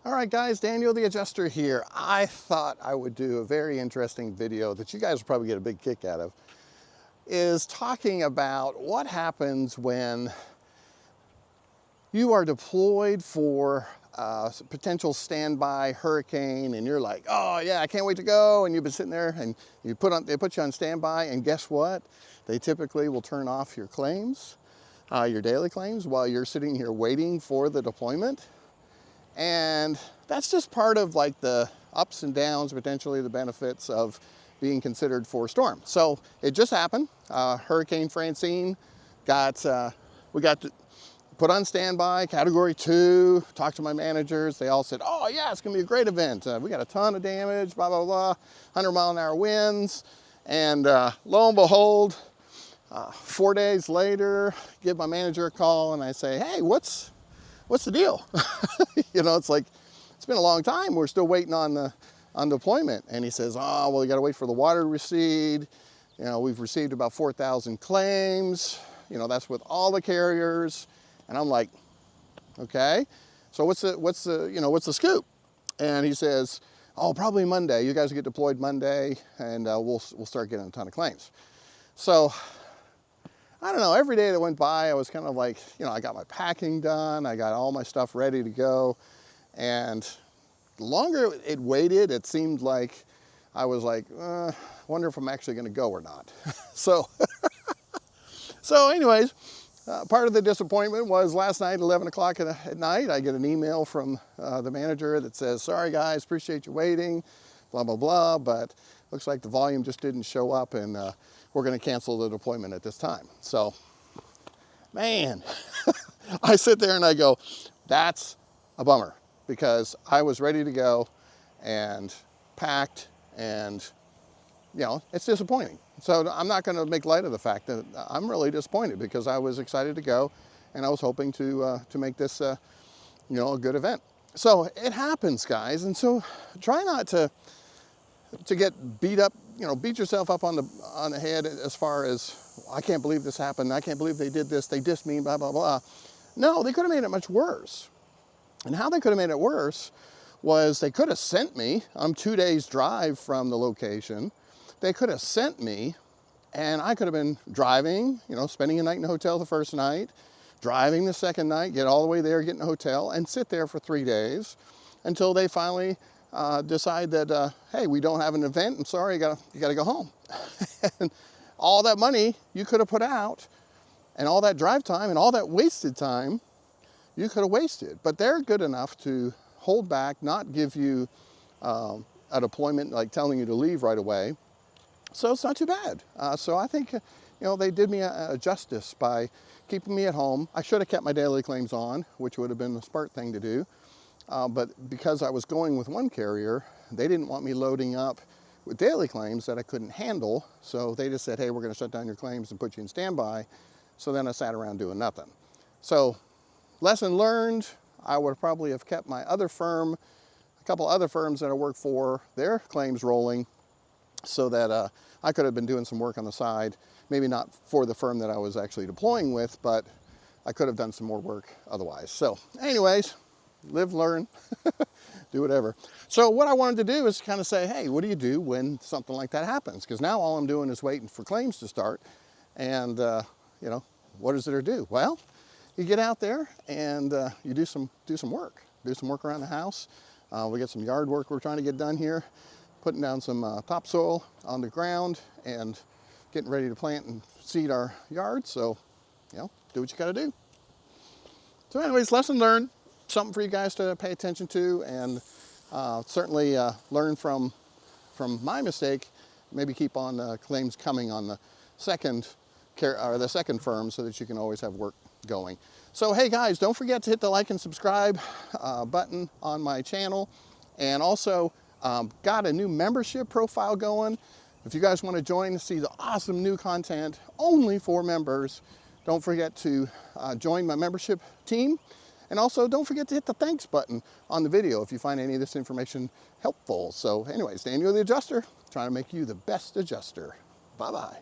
All right guys, Daniel the Adjuster here. I thought I would do a very interesting video that you guys will probably get a big kick out of, is talking about what happens when you are deployed for a potential standby hurricane and you're like, oh yeah, I can't wait to go, and you've been sitting there and they put you on standby, and guess what? They typically will turn off your claims, your daily claims, while you're sitting here waiting for the deployment. And that's just part of like the ups and downs, potentially the benefits of being considered for a storm. So it just happened. Hurricane Francine we got put on standby, category 2, talked to my managers. They all said, oh yeah, it's gonna be a great event. We got a ton of damage, blah, blah, blah, 100-mile-an-hour winds. And lo and behold, 4 days later, give my manager a call and I say, hey, what's the deal? You know, it's like, it's been a long time. We're still waiting on deployment. And he says, oh, well, you gotta wait for the water to recede. You know, we've received about 4,000 claims. You know, that's with all the carriers. And I'm like, okay, so what's the scoop? And he says, oh, probably Monday. You guys will get deployed Monday, and we'll start getting a ton of claims. So I don't know, every day that went by, I was kind of like, you know, I got my packing done, I got all my stuff ready to go. And the longer it waited, it seemed like I was like, wonder if I'm actually gonna go or not. So anyways, part of the disappointment was last night, 11 o'clock at night, I get an email from the manager that says, sorry guys, appreciate you waiting, blah, blah, blah, but looks like the volume just didn't show up, and we're gonna cancel the deployment at this time. So, man, I sit there and I go, that's a bummer, because I was ready to go and packed, and you know, it's disappointing. So I'm not gonna make light of the fact that I'm really disappointed, because I was excited to go and I was hoping to make this, you know, a good event. So it happens, guys, and so try not to get beat up, you know, beat yourself up on the head as far as, I can't believe this happened, I can't believe they did this, they dissed me, blah, blah, blah. No, they could have made it much worse. And how they could have made it worse was they could have sent me, I'm 2 days drive from the location, they could have sent me, and I could have been driving, you know, spending a night in a hotel the first night, driving the second night, get all the way there, get in a hotel, and sit there for 3 days until they finally decide that, hey, we don't have an event, I'm sorry, you gotta go home. And all that money you could have put out, and all that drive time and all that wasted time, you could have wasted. But they're good enough to hold back, not give you a deployment like telling you to leave right away. So it's not too bad. So I think, you know, they did me a justice by keeping me at home. I should have kept my daily claims on, which would have been the smart thing to do. But because I was going with one carrier, they didn't want me loading up with daily claims that I couldn't handle. So they just said, hey, we're gonna shut down your claims and put you in standby. So then I sat around doing nothing. So lesson learned, I would probably have kept my other firm, a couple other firms that I work for, their claims rolling, so that I could have been doing some work on the side, maybe not for the firm that I was actually deploying with, but I could have done some more work otherwise. So anyways, live, learn, do whatever. So what I wanted to do is kind of say, hey, what do you do when something like that happens? Because now all I'm doing is waiting for claims to start. And, you know, what is there to do? Well, you get out there and you do some work. Do some work around the house. We got some yard work we're trying to get done here, putting down some topsoil on the ground and getting ready to plant and seed our yard. So, you know, do what you gotta do. So anyways, lesson learned. Something for you guys to pay attention to, and certainly learn from my mistake. Maybe keep on claims coming on the second firm, so that you can always have work going. So hey guys, don't forget to hit the like and subscribe button on my channel, and also got a new membership profile going. If you guys want to join to see the awesome new content only for members, don't forget to join my membership team. And also, don't forget to hit the thanks button on the video if you find any of this information helpful. So anyways, Daniel the Adjuster, trying to make you the best adjuster. Bye-bye.